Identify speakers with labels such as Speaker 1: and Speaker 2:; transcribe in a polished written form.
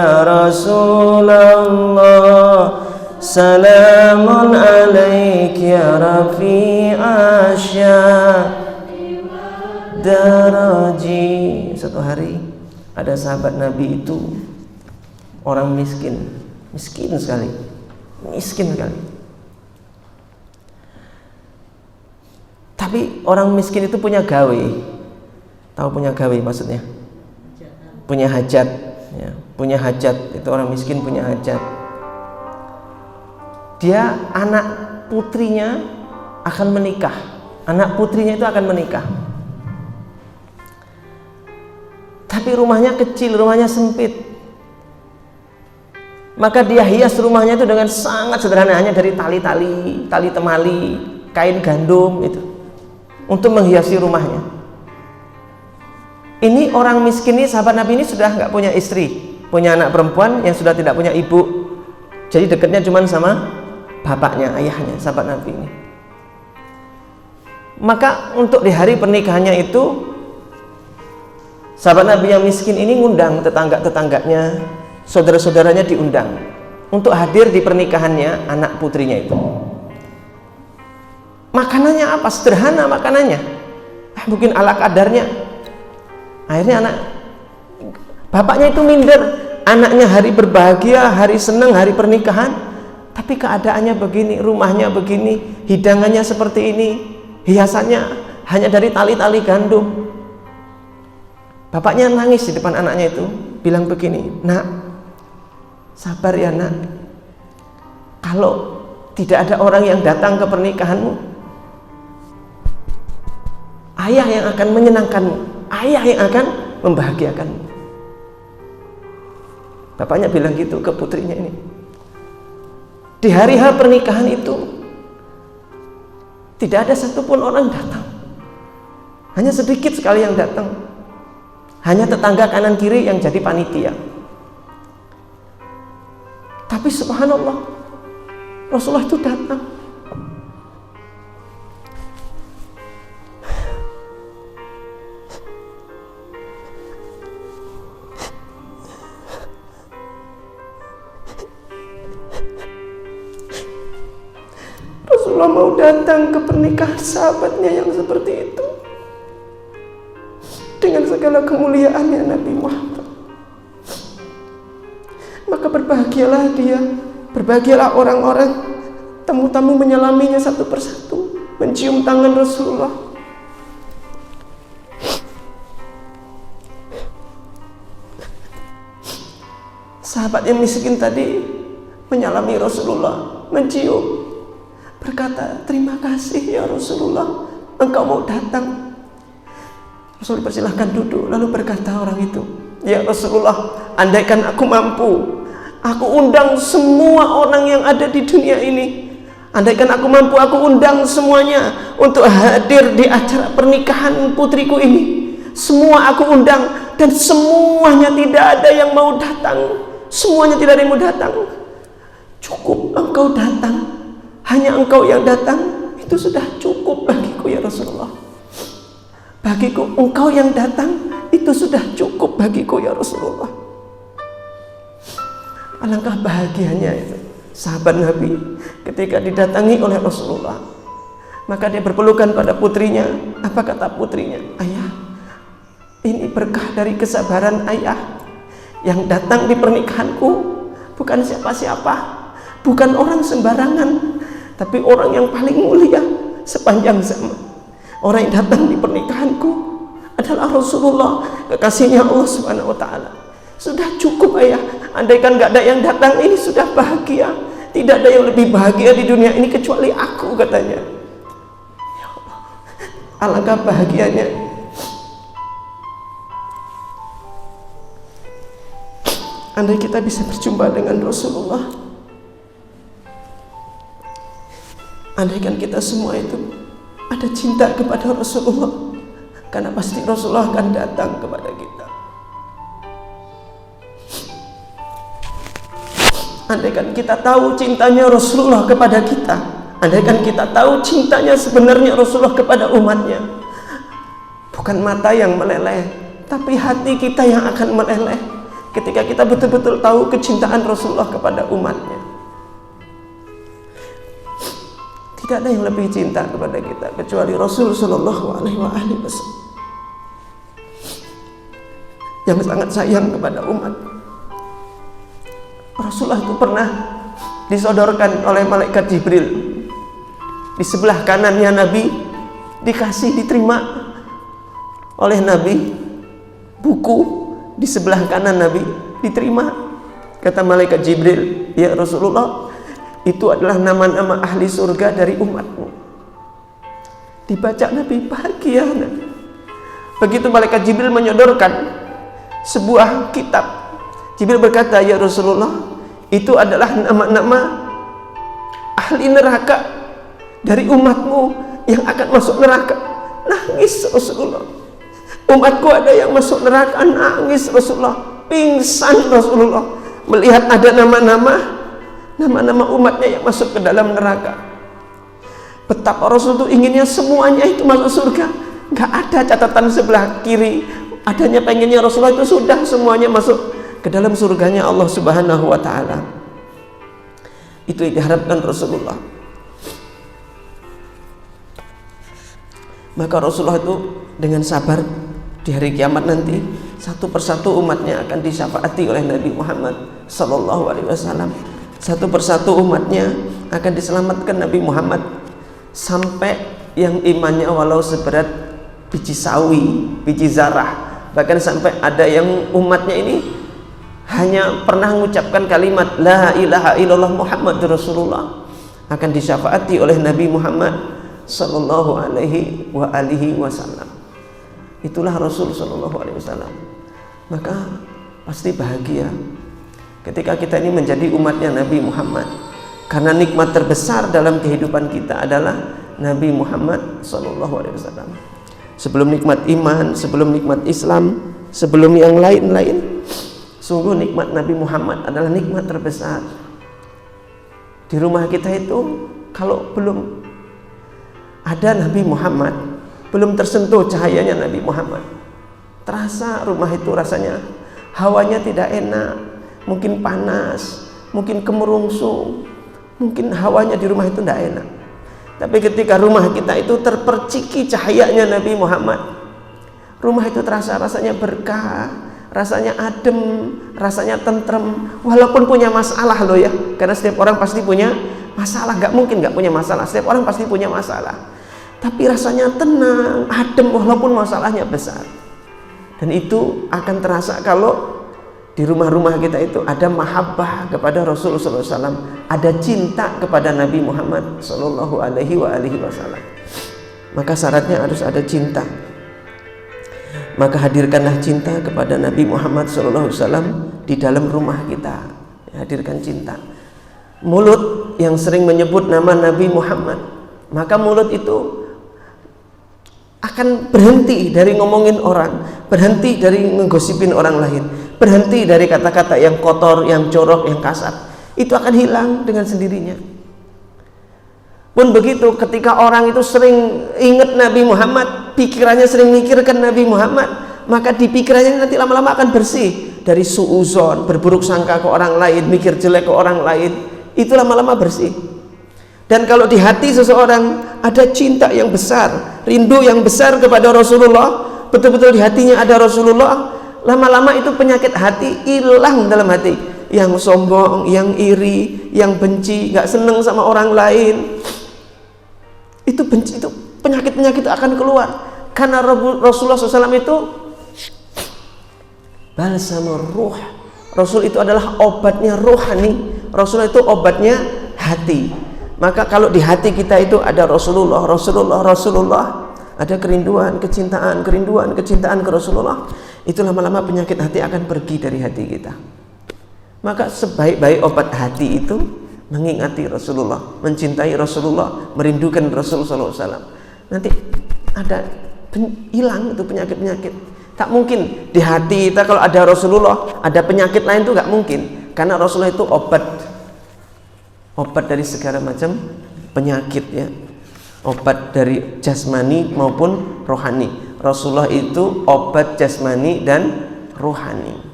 Speaker 1: Rasulullah, salamun alaik ya rafi'a daraji. Satu hari ada sahabat Nabi itu orang miskin sekali. Tapi orang miskin itu punya gawe. Tahu punya gawe maksudnya? Punya hajat, ya. Punya hajat, itu orang miskin punya hajat. Dia anak putrinya akan menikah. Anak putrinya itu akan menikah. Tapi rumahnya kecil, rumahnya sempit. Maka dia hias rumahnya itu dengan sangat sederhana, hanya dari tali temali, kain gandum itu, untuk menghiasi rumahnya. Ini orang miskin ini, sahabat Nabi ini sudah nggak punya istri, punya anak perempuan yang sudah tidak punya ibu. Jadi dekatnya cuma sama bapaknya, ayahnya, sahabat Nabi ini. Maka untuk di hari pernikahannya itu, sahabat Nabi yang miskin ini ngundang tetangga-tetangganya, saudara-saudaranya diundang untuk hadir di pernikahannya anak putrinya itu. Makanannya apa? Sederhana makanannya, mungkin ala kadarnya. Akhirnya bapaknya itu minder, anaknya hari berbahagia, hari senang, hari pernikahan, tapi keadaannya begini, rumahnya begini, hidangannya seperti ini, hiasannya hanya dari tali-tali gandum. Bapaknya nangis di depan anaknya itu, bilang begini, "Nak, sabar ya nak, kalau tidak ada orang yang datang ke pernikahanmu, ayah yang akan menyenangkanmu, ayah yang akan membahagiakanmu." Bapaknya bilang gitu ke putrinya ini. Di hari H pernikahan itu tidak ada satupun orang datang, hanya sedikit sekali yang datang, hanya tetangga kanan kiri yang jadi panitia. Tapi subhanallah, Rasulullah itu datang. Rasulullah mau datang ke pernikahan sahabatnya yang seperti itu dengan segala kemuliaannya Nabi Muhammad. Maka berbahagialah dia, berbahagialah orang-orang, tamu-tamu menyelaminya satu persatu, mencium tangan Rasulullah. Sahabat yang miskin tadi menyalami Rasulullah, mencium, berkata, "Terima kasih ya Rasulullah, engkau mau datang." Rasul persilahkan duduk, lalu berkata orang itu, "Ya Rasulullah, andaikan aku mampu, aku undang semua orang yang ada di dunia ini. Andaikan aku mampu, aku undang semuanya untuk hadir di acara pernikahan putriku ini. Semua aku undang, dan semuanya tidak ada yang mau datang. Semuanya tidak ada yang mau datang. Cukup engkau datang, hanya engkau yang datang, itu sudah cukup bagiku ya Rasulullah. Bagiku engkau yang datang, itu sudah cukup bagiku ya Rasulullah." Alangkah bahagianya itu sahabat Nabi ketika didatangi oleh Rasulullah. Maka dia berpelukan pada putrinya. Apa kata putrinya? "Ayah, ini berkah dari kesabaran ayah. Yang datang di pernikahanku bukan siapa-siapa, bukan orang sembarangan, tapi orang yang paling mulia sepanjang zaman. Orang yang datang di pernikahanku adalah Rasulullah, kekasihnya Allah Subhanahu wa ta'ala. Sudah cukup ayah, andaikan gak ada yang datang, ini sudah bahagia. Tidak ada yang lebih bahagia di dunia ini kecuali aku," katanya. Ya Allah, alangkah bahagianya. Andai kita bisa berjumpa dengan Rasulullah, andaikan kita semua itu ada cinta kepada Rasulullah, karena pasti Rasulullah akan datang kepada kita. Andaikan kita tahu cintanya Rasulullah kepada kita, andaikan kita tahu cintanya sebenarnya Rasulullah kepada umatnya, bukan mata yang meleleh, tapi hati kita yang akan meleleh. ketika kita betul-betul tahu kecintaan Rasulullah kepada umatnya. Tidak ada yang lebih cinta kepada kita kecuali Rasul Shallallahu Alaihi Wasallam yang sangat sayang kepada umat. Rasulullah itu pernah disodorkan oleh malaikat Jibril di sebelah kanannya Nabi, diterima oleh Nabi buku di sebelah kanan Nabi, diterima. Kata malaikat Jibril, ya Rasulullah, itu adalah nama-nama ahli surga dari umatmu. Dibaca Nabi, bahagia Nabi. Begitu malaikat Jibril menyodorkan sebuah kitab, Jibril berkata, ya Rasulullah, itu adalah nama-nama ahli neraka dari umatmu yang akan masuk neraka. Nangis Rasulullah. Umatku ada yang masuk neraka, nangis Rasulullah. Pingsan Rasulullah melihat ada nama-nama umatnya yang masuk ke dalam neraka. Betapa Rasul itu inginnya semuanya itu masuk surga. Gak ada catatan sebelah kiri. Adanya pengennya Rasulullah itu sudah semuanya masuk ke dalam surganya Allah Subhanahu wa Ta'ala. Itu yang diharapkan Rasulullah. Maka Rasulullah itu dengan sabar di hari kiamat nanti satu persatu umatnya akan disyafaati oleh Nabi Muhammad Sallallahu Alaihi Wasallam. Satu persatu umatnya akan diselamatkan Nabi Muhammad, sampai yang imannya walau seberat biji sawi, biji zarah. Bahkan sampai ada yang umatnya ini hanya pernah mengucapkan kalimat La ilaha illallah Muhammadur Rasulullah, akan disyafaati oleh Nabi Muhammad Sallallahu Alaihi Wasallam. Itulah Rasul Sallallahu Alaihi Wasallam. Maka pasti bahagia ketika kita ini menjadi umatnya Nabi Muhammad, karena nikmat terbesar dalam kehidupan kita adalah Nabi Muhammad Sallallahu Alaihi Wasallam. Sebelum nikmat iman, sebelum nikmat Islam, sebelum yang lain-lain, sungguh nikmat Nabi Muhammad adalah nikmat terbesar. Di rumah kita itu kalau belum ada Nabi Muhammad, belum tersentuh cahayanya Nabi Muhammad, terasa rumah itu rasanya hawanya tidak enak, mungkin panas, mungkin kemerungsung, mungkin hawanya di rumah itu tidak enak. Tapi ketika rumah kita itu terperciki cahayanya Nabi Muhammad, rumah itu terasa rasanya berkah, rasanya adem, rasanya tentrem. Walaupun punya masalah loh ya, karena setiap orang pasti punya masalah, gak mungkin gak punya masalah, setiap orang pasti punya masalah. Tapi rasanya tenang, adem walaupun masalahnya besar. Dan itu akan terasa kalau di rumah-rumah kita itu ada mahabbah kepada Rasulullah SAW, ada cinta kepada Nabi Muhammad Sallallahu Alaihi Wasallam. Maka syaratnya harus ada cinta. Maka hadirkanlah cinta kepada Nabi Muhammad Sallallahu Alaihi Wasallam di dalam rumah kita. Hadirkan cinta. Mulut yang sering menyebut nama Nabi Muhammad, maka mulut itu akan berhenti dari ngomongin orang, berhenti dari menggosipin orang lain, berhenti dari kata-kata yang kotor, yang jorok, yang kasar. Itu akan hilang dengan sendirinya. Pun begitu ketika orang itu sering ingat Nabi Muhammad, pikirannya sering mikirkan Nabi Muhammad, maka di pikirannya nanti lama-lama akan bersih dari suuzon, berburuk sangka ke orang lain, mikir jelek ke orang lain. Itu lama-lama bersih. Dan kalau di hati seseorang ada cinta yang besar, rindu yang besar kepada Rasulullah, betul-betul di hatinya ada Rasulullah, lama-lama itu penyakit hati hilang dalam hati. Yang sombong, yang iri, yang benci, gak seneng sama orang lain, itu benci, itu penyakit-penyakit akan keluar. Karena Rasulullah SAW itu balsamur ruh. Rasul itu adalah obatnya rohani. Rasul itu obatnya hati. Maka kalau di hati kita itu ada Rasulullah, ada kerinduan, kecintaan ke Rasulullah, itu lama-lama penyakit hati akan pergi dari hati kita. Maka sebaik-baik obat hati itu mengingati Rasulullah, mencintai Rasulullah, merindukan Rasulullah SAW. Nanti ada hilang itu penyakit-penyakit. Tak mungkin di hati kita kalau ada Rasulullah, ada penyakit lain itu gak mungkin. Karena Rasulullah itu obat dari segala macam penyakit ya, obat dari jasmani maupun rohani. Rasulullah itu obat jasmani dan rohani.